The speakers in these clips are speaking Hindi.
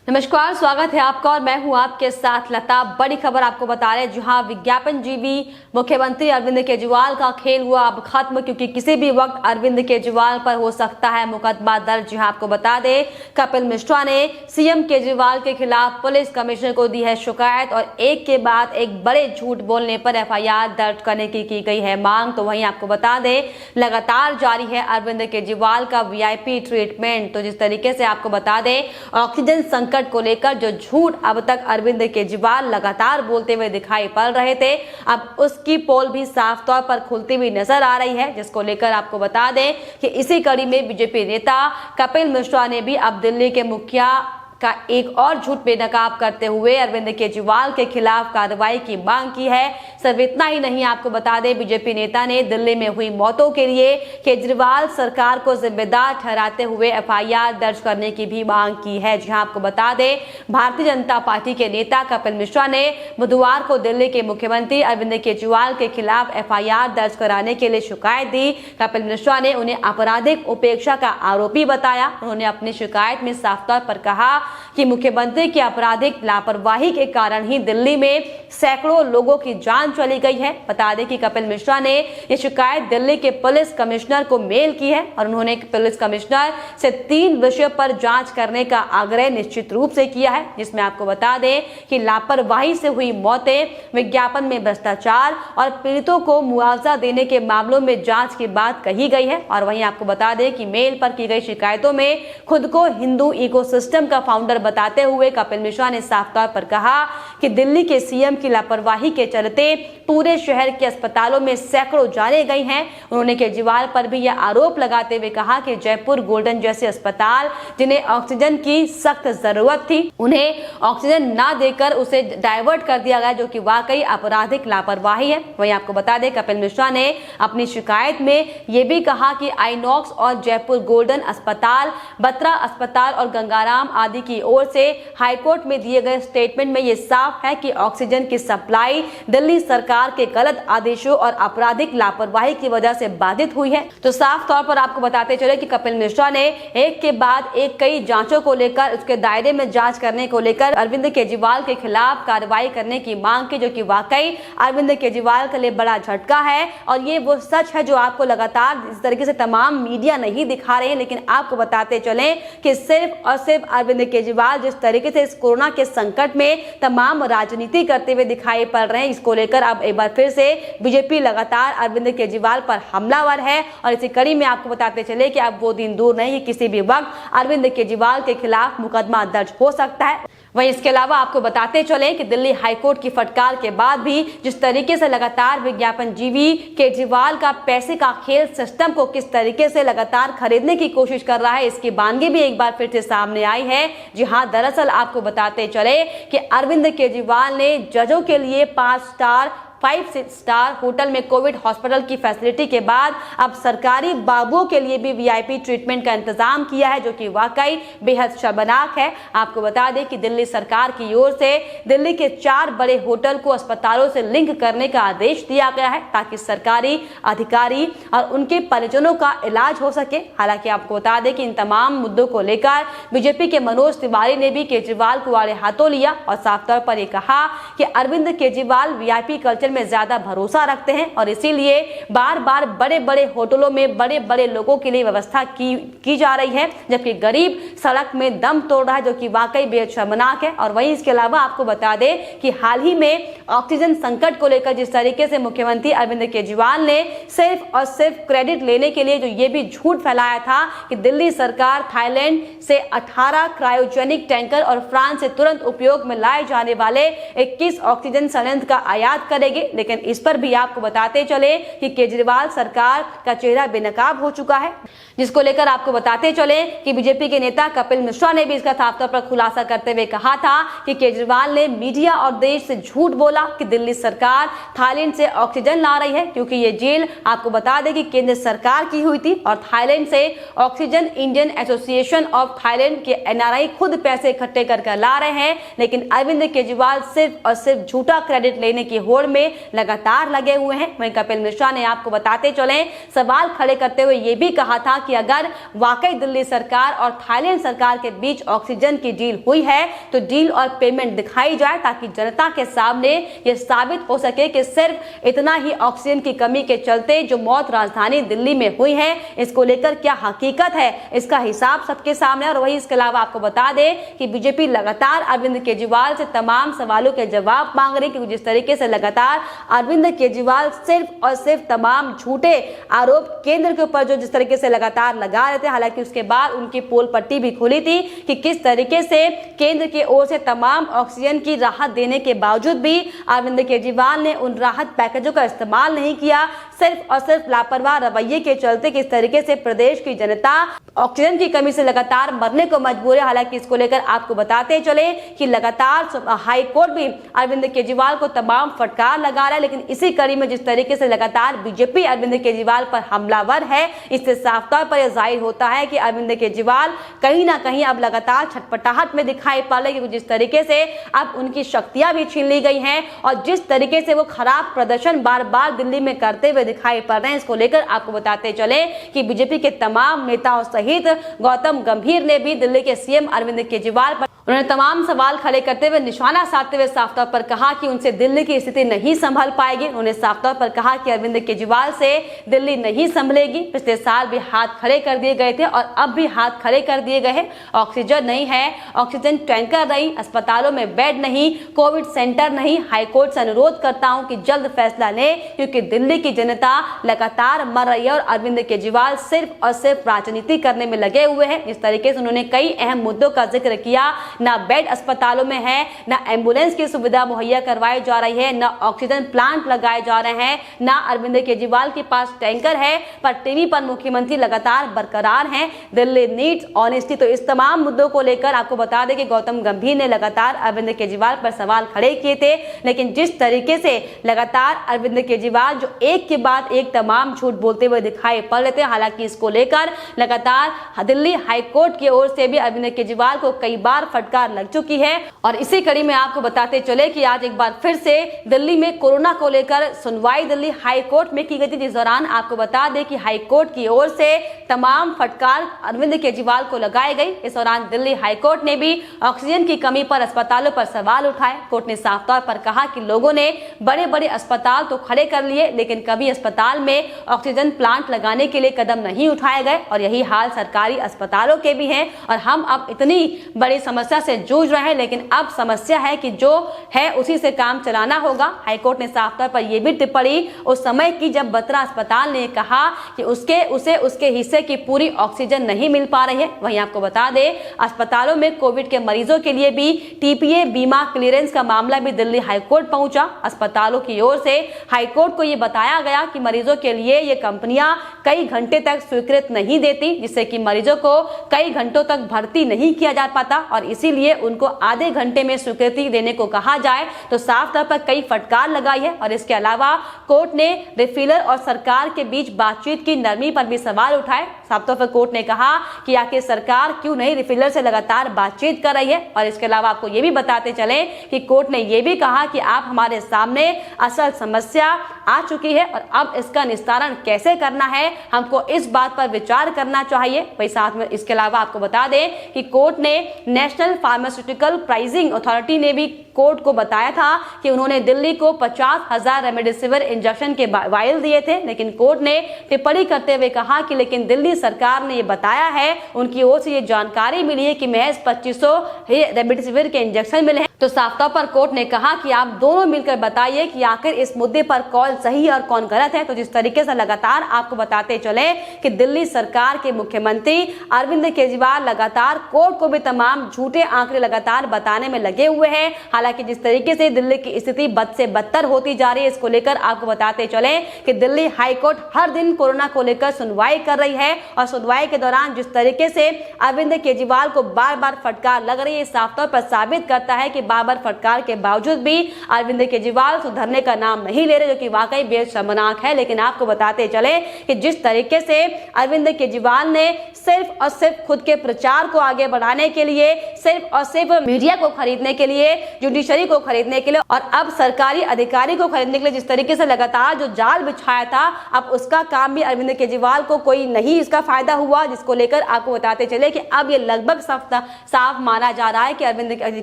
नमस्कार, स्वागत है आपका और मैं हूं आपके साथ लता। बड़ी खबर आपको बता रहे हैं, जहां विज्ञापन जीवी मुख्यमंत्री अरविंद केजरीवाल का खेल हुआ अब खत्म, क्योंकि किसी भी वक्त अरविंद केजरीवाल पर हो सकता है मुकदमा दर्ज। जहां आपको बता दें, कपिल मिश्रा ने सीएम केजरीवाल के खिलाफ पुलिस कमिश्नर को दी है शिकायत और एक के बाद एक बड़े झूठ बोलने पर एफआईआर दर्ज करने की गई है मांग। तो वहीं आपको बता दें, लगातार जारी है अरविंद केजरीवाल का वीआईपी ट्रीटमेंट। तो जिस तरीके से आपको बता दें, ऑक्सीजन संकट को लेकर जो झूठ अब तक अरविंद केजरीवाल लगातार बोलते हुए दिखाई पड़ रहे थे, अब उसकी पोल भी साफ तौर पर खुलती हुई नजर आ रही है, जिसको लेकर आपको बता दें कि इसी कड़ी में बीजेपी नेता कपिल मिश्रा ने भी अब दिल्ली के मुखिया का एक और झूठ बेनकाब करते हुए अरविंद केजरीवाल के खिलाफ कार्रवाई की मांग की है। सिर्फ इतना ही नहीं, आपको बता दें, बीजेपी नेता ने दिल्ली में हुई मौतों के लिए केजरीवाल सरकार को जिम्मेदार ठहराते हुए एफआईआर दर्ज करने की भी मांग की है। जहां आपको बता दें, भारतीय जनता पार्टी के नेता कपिल मिश्रा ने बुधवार को दिल्ली के मुख्यमंत्री अरविंद केजरीवाल के खिलाफ एफआईआर दर्ज कराने के लिए शिकायत दी। कपिल मिश्रा ने उन्हें आपराधिक उपेक्षा का आरोपी बताया। उन्होंने अपनी शिकायत में साफ तौर पर कहा कि मुख्यमंत्री की आपराधिक लापरवाही के कारण ही दिल्ली में सैकड़ों लोगों की जान चली गई है। बता दें कि कपिल मिश्रा ने यह शिकायत दिल्ली के पुलिस कमिश्नर को मेल की है और उन्होंने पुलिस कमिश्नर से 3 विषयों पर जांच करने का आग्रह निश्चित रूप से किया है, जिसमें आपको बता दें कि लापरवाही से हुई मौतें, विज्ञापन में भ्रष्टाचार और पीड़ितों को मुआवजा देने के मामलों में जांच की बात कही गई है। और वहीं आपको बता दें कि मेल पर की गई शिकायतों में खुद को हिंदू इकोसिस्टम का फाउंडर बताते हुए कपिल मिश्रा ने साफ तौर पर कहा कि दिल्ली के सीएम की लापरवाही के चलते पूरे शहर के अस्पतालों में सैकड़ों जानें गई हैं। उन्होंने केजरीवाल पर भी यह आरोप लगाते हुए कहा कि जयपुर गोल्डन जैसे अस्पताल, जिन्हें ऑक्सीजन की सख्त जरूरत थी, उन्हें ऑक्सीजन ना देकर उसे डायवर्ट कर दिया गया, जो कि वाकई आपराधिक लापरवाही है। वहीं आपको बता दें, कपिल मिश्रा ने अपनी शिकायत में यह भी कहा कि आइनॉक्स और जयपुर गोल्डन अस्पताल, बत्रा अस्पताल और गंगाराम आदि की ओर से हाईकोर्ट में दिए गए स्टेटमेंट में यह साफ है कि ऑक्सीजन की सप्लाई दिल्ली सरकार के गलत आदेशों और आपराधिक लापरवाही की वजह से बाधित हुई है। तो साफ तौर पर आपको बताते चले कि कपिल मिश्रा ने एक के बाद एक कई जांचों को लेकर, उसके दायरे में जांच करने को लेकर अरविंद केजरीवाल के खिलाफ कार्रवाई करने की मांग की, जो कि वाकई अरविंद केजरीवाल के लिए बड़ा झटका है। और ये वो सच है जो आपको लगातार इस तरीके से तमाम मीडिया नहीं दिखा रहे हैं, लेकिन आपको बताते चले कि सिर्फ और सिर्फ अरविंद केजरीवाल जिस तरीके से इस कोरोना के संकट में तमाम राजनीति करते हुए दिखाई पड़ रहे हैं, इसको लेकर अब एक बार फिर से बीजेपी लगातार अरविंद केजरीवाल पर हमलावर है। और इसी कड़ी में आपको बताते चले कि अब वो दिन दूर नहीं, किसी भी वक्त अरविंद केजरीवाल के खिलाफ मुकदमा दर्ज हो सकता है। वहीं इसके अलावा आपको बताते चले कि दिल्ली हाईकोर्ट की फटकार के बाद भी जिस तरीके से लगातार विज्ञापन जीवी केजरीवाल का पैसे का खेल सिस्टम को किस तरीके से लगातार खरीदने की कोशिश कर रहा है, इसकी बानगी भी एक बार फिर से सामने आई है। जी हाँ, दरअसल आपको बताते चले कि अरविंद केजरीवाल ने जजों के लिए 5 स्टार होटल में कोविड हॉस्पिटल की फैसिलिटी के बाद अब सरकारी बाबुओं के लिए भी वीआईपी ट्रीटमेंट का इंतजाम किया है, जो कि वाकई बेहद शर्मनाक है। आपको बता दें कि दिल्ली सरकार की ओर से दिल्ली के 4 बड़े होटल को अस्पतालों से लिंक करने का आदेश दिया गया है, ताकि सरकारी अधिकारी और उनके परिजनों का इलाज हो सके। हालांकि आपको बता दें कि इन तमाम मुद्दों को लेकर बीजेपी के मनोज तिवारी ने भी केजरीवाल को आड़े हाथों लिया और साफ तौर पर यह कहा कि अरविंद केजरीवाल वीआईपी कल्चर में ज्यादा भरोसा रखते हैं और इसीलिए बार बार बड़े बड़े होटलों में बड़े बड़े लोगों के लिए व्यवस्था की जा रही है, जबकि गरीब सड़क में दम तोड़ रहा है, जो कि वाकई बेहद शर्मनाक है। और वहीं इसके अलावा आपको बता दें कि हाल ही में ऑक्सीजन संकट को लेकर जिस तरीके से मुख्यमंत्री अरविंद केजरीवाल ने सिर्फ और सिर्फ क्रेडिट लेने के लिए जो ये भी झूठ फैलाया था कि दिल्ली सरकार थाईलैंड से 18 क्रायोजेनिक टैंकर और फ्रांस से तुरंत उपयोग में लाए जाने वाले 21 ऑक्सीजन संयंत्र का आयात करेगी, लेकिन इस पर भी आपको बताते चले कि केजरीवाल सरकार का चेहरा बेनकाब हो चुका है, जिसको लेकर आपको बताते चले कि बीजेपी के नेता कपिल मिश्रा ने भी इसका साफ तौर पर खुलासा करते हुए कहा था कि केजरीवाल ने मीडिया और देश से झूठ बोला कि दिल्ली सरकार थाईलैंड से ऑक्सीजन ला रही है, क्योंकि ये जेल आपको बता दें कि केंद्र सरकार की हुई थी और थाईलैंड से oxygen Indian association of Thailand के एनआरआई खुद पैसे इकट्ठे कर ला रहे हैं। लेकिन अरविंद केजरीवाल सिर्फ और सिर्फ झूठा क्रेडिट लेने की होड़ में लगातार लगे हुए हैं। वहीं कपिल मिश्रा ने आपको बताते चले सवाल खड़े करते हुए ये भी कहा था कि अगर वाकई दिल्ली सरकार और थाईलैंड सरकार के बीच ऑक्सीजन की डील हुई है तो डील और पेमेंट दिखाई जाए, ताकि जनता के सामने यह साबित हो सके कि सिर्फ इतना ही ऑक्सीजन की कमी के चलते जो मौत राजधानी दिल्ली में हुई है, इसको लेकर क्या हकीकत है, इसका हिसाब सबके सामने। और वही इसके अलावा आपको बता दें कि बीजेपी लगातार अरविंद केजरीवाल से तमाम सवालों के जवाब मांग रही, क्योंकि जिस तरीके से लगातार अरविंद केजरीवाल सिर्फ और सिर्फ तमाम झूठे आरोप केंद्र के ऊपर जो जिस तरीके से लगातार लगा रहे थे। हालांकि उसके बाद उनकी पोल पट्टी भी खुली थी कि किस तरीके से केंद्र की ओर से तमाम ऑक्सीजन की राहत देने के बावजूद भी अरविंद केजरीवाल ने उन राहत पैकेजों का इस्तेमाल नहीं किया, सिर्फ और सिर्फ लापरवाह रवैये के चलते किस तरीके से प्रदेश की जनता ऑक्सीजन की कमी से लगातार मरने को मजबूर है। हालांकि इसको लेकर आपको बताते चले कि लगातार हाई कोर्ट भी अरविंद केजरीवाल को तमाम फटकार लगा रहा है, लेकिन इसी कड़ी में जिस तरीके से लगातार बीजेपी अरविंद केजरीवाल पर हमलावर है, इससे साफ तौर पर यह जाहिर होता है कि अरविंद केजरीवाल कहीं ना कहीं अब लगातार छटपटाहट में दिखाई पड़ रहे, क्योंकि जिस तरीके से अब उनकी शक्तियां भी छीन ली गई हैं और जिस तरीके से वो खराब प्रदर्शन बार बार दिल्ली में करते हुए दिखाई पड़ रहे हैं, इसको लेकर आपको बताते चले कि बीजेपी के तमाम नेताओं सहित गौतम गंभीर ने भी दिल्ली के सीएम अरविंद केजरीवाल पर उन्होंने तमाम सवाल खड़े करते हुए निशाना साधते हुए साफ तौर पर कहा कि उनसे दिल्ली की स्थिति नहीं संभल पाएगी। उन्होंने साफ तौर पर कहा कि अरविंद केजरीवाल से दिल्ली नहीं संभलेगी। पिछले साल भी हाथ खड़े कर दिए गए थे और अब भी हाथ खड़े कर दिए गए हैं। ऑक्सीजन नहीं है, ऑक्सीजन टैंकर नहीं, अस्पतालों में बेड नहीं, कोविड सेंटर नहीं। हाईकोर्ट से अनुरोध करता हूं कि जल्द फैसला ले, क्योंकि दिल्ली की जनता लगातार मर रही है और अरविंद केजरीवाल सिर्फ और सिर्फ राजनीति करने में लगे हुए हैं। इस तरीके से उन्होंने कई अहम मुद्दों का जिक्र किया। ना बेड अस्पतालों में है, ना एम्बुलेंस की सुविधा मुहैया करवाई जा रही है, ना ऑक्सीजन प्लांट लगाए जा रहे हैं, ना अरविंद केजरीवाल के पास टैंकर है, पर टीवी पर मुख्यमंत्री लगातार बरकरार हैं। Delhi needs honesty. तो इस तमाम मुद्दों को लेकर आपको बता दें कि गौतम गंभीर ने लगातार अरविंद केजरीवाल पर सवाल खड़े किए थे, लेकिन जिस तरीके से लगातार अरविंद केजरीवाल जो एक के बाद एक तमाम झूठ बोलते हुए दिखाई पड़ रहे थे, हालांकि इसको लेकर लगातार दिल्ली हाईकोर्ट की ओर से भी अरविंद केजरीवाल को कई बार फटकार लग चुकी है। और इसी कड़ी में आपको बताते चले कि आज एक बार फिर से दिल्ली में कोरोना को लेकर सुनवाई दिल्ली हाई कोर्ट में की गई थी, जिस दौरान आपको बता दें कि हाई कोर्ट की ओर से तमाम फटकार अरविंद केजरीवाल को लगाई गई। इस दौरान दिल्ली हाई कोर्ट ने भी ऑक्सीजन की कमी पर अस्पतालों पर सवाल उठाए। कोर्ट ने साफ तौर पर कहा कि लोगों ने बड़े बड़े अस्पताल तो खड़े कर लिए, लेकिन कभी अस्पताल में ऑक्सीजन प्लांट लगाने के लिए कदम नहीं उठाए गए, और यही हाल सरकारी अस्पतालों के भी है। और हम अब इतनी बड़ी समस्या से जूझ रहे हैं, लेकिन अब समस्या है कि जो है उसी से काम चलाना होगा। हाईकोर्ट ने साफ तौर पर यह भी टिप्पणी उस समय की जब बत्रा अस्पताल ने कहा कि उसे उसके हिस्से की पूरी ऑक्सीजन नहीं मिल पा रही है। वहीं आपको बता दें अस्पतालों में कोविड के मरीजों के लिए भी टीपीए बीमा क्लियरेंस का मामला भी दिल्ली हाईकोर्ट पहुंचा। अस्पतालों की ओर से हाईकोर्ट को यह बताया गया कि मरीजों के लिए ये कंपनियां कई घंटे तक स्वीकृत नहीं देती, जिससे कि मरीजों को कई घंटों तक भर्ती नहीं किया जा पाता और इसीलिए उनको आधे घंटे में स्वीकृति देने को कहा जाए। तो साफ तौर पर कई फटकार लगाई है। और इसके अलावा कोर्ट ने रिफिलर और सरकार के बीच बातचीत की नरमी पर भी सवाल उठाए। साफ तौर पर कोर्ट ने कहा कि आखिर सरकार क्यों नहीं रिफिलर से लगातार बातचीत कर रही है। और इसके अलावा आपको ये भी बताते चले कि कोर्ट ने यह भी कहा कि आप हमारे सामने असल समस्या आ चुकी है और अब इसका निस्तारण कैसे करना है, हमको इस बात पर विचार करना चाहिए। वही साथ में इसके अलावा आपको बता दें कि कोर्ट ने नेशनल फार्मास्यूटिकल प्राइसिंग अथॉरिटी ने भी कोर्ट को बताया था कि उन्होंने दिल्ली को 50,000 रेमडेसिविर इंजेक्शन के वायल दिए थे, लेकिन कोर्ट ने टिप्पणी करते हुए कहा कि लेकिन दिल्ली सरकार ने ये बताया है, उनकी ओर से ये जानकारी मिली है कि महज 2500 रेमडेसिविर के इंजेक्शन मिले हैं। तो साफ तौर पर कोर्ट ने कहा कि आप दोनों मिलकर बताइए कि आखिर इस मुद्दे पर कौन सही और कौन गलत है। तो जिस तरीके से लगातार आपको बताते चले कि दिल्ली सरकार के मुख्यमंत्री अरविंद केजरीवाल लगातार कोर्ट को भी तमाम झूठे आंकड़े लगातार बताने में लगे हुए हैं। हालांकि जिस तरीके से दिल्ली की स्थिति बद से बदतर होती जा रही है, इसको लेकर आपको बताते चले कि दिल्ली हाईकोर्ट हर दिन कोरोना को लेकर सुनवाई कर रही है और सुनवाई के दौरान जिस तरीके से अरविंद केजरीवाल को बार बार फटकार लग रही है, साफ तौर पर साबित करता है कि बार बार फटकार के बावजूद भी अरविंद केजरीवाल सुधरने का नाम नहीं ले रहे, जो कि वाकई बेहद शर्मनाक है। लेकिन आपको बताते चले कि जिस तरीके से अरविंद केजरीवाल ने सिर्फ और सिर्फ खुद के प्रचार को आगे बढ़ाने के लिए, सिर्फ और सिर्फ मीडिया को खरीदने के लिए, जुडिशरी को खरीदने के लिए और अब सरकारी अधिकारी को खरीदने के लिए जिस तरीके से लगातार जो जाल बिछाया था, अब उसका काम भी अरविंद केजरीवाल को कोई नहीं इसका फायदा हुआ, जिसको लेकर आपको बताते चले कि अब ये लगभग साफ माना जा रहा है कि अरविंद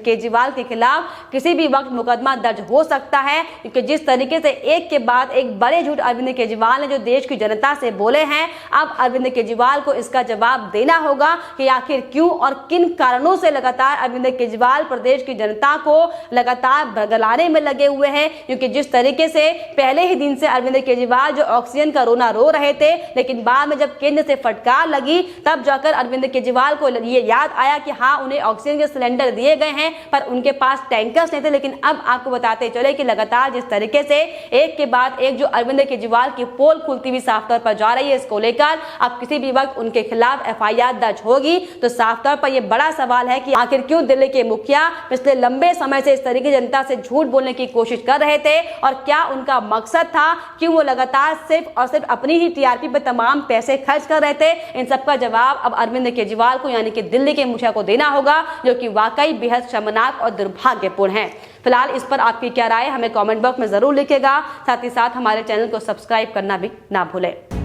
केजरीवाल के खिलाफ किसी भी वक्त मुकदमा दर्ज हो सकता है। क्योंकि जिस तरीके से एक के बाद एक बड़े झूठ अरविंद केजरीवाल ने जो देश की जनता से बोले हैं, अब अरविंद केजरीवाल को इसका जवाब देना होगा कि आखिर क्यों और किन कारणों से लगातार अरविंद केजरीवाल प्रदेश की जनता को लगातार भगलाने में लगे हुए हैं। क्योंकि जिस तरीके से पहले ही दिन से अरविंद केजरीवाल जो ऑक्सीजन का रोना रो रहे थे, लेकिन बाद में जब केंद्र से फटकार लगी तब जाकर अरविंद केजरीवाल को ये याद आया कि हाँ, उन्हें ऑक्सीजन के सिलेंडर दिए गए हैं पर उनके पास टैंकर्स नहीं थे। लेकिन अब आपको बताते चले कि लगातार जिस तरीके से एक के बाद एक जो अरविंद केजरीवाल की पोल खुलती हुई साफ तौर पर जा रही है, इसको लेकर अब किसी भी वक्त उनके खिलाफ एफआईआर दर्ज होगी। तो साफ तौर पर यह बड़ा सवाल है कि आखिर क्यों दिल्ली के मुखिया पिछले लंबे समय से इस तरीके जनता से झूठ बोलने की कोशिश कर रहे थे और क्या उनका मकसद था, क्यों वो लगातार सिर्फ और सिर्फ अपनी ही टीआरपी पर तमाम पैसे खर्च कर रहे थे। इन सबका जवाब अब अरविंद केजरीवाल को यानी कि दिल्ली के मुखिया को देना होगा, जो कि वाकई बेहद शर्मनाक और दुर्भाग्यपूर्ण है। फिलहाल इस पर आपकी क्या राय हमें कमेंट बॉक्स में जरूर लिखेगा। साथ ही साथ हमारे चैनल को सब्सक्राइब करना भी ना भूलें।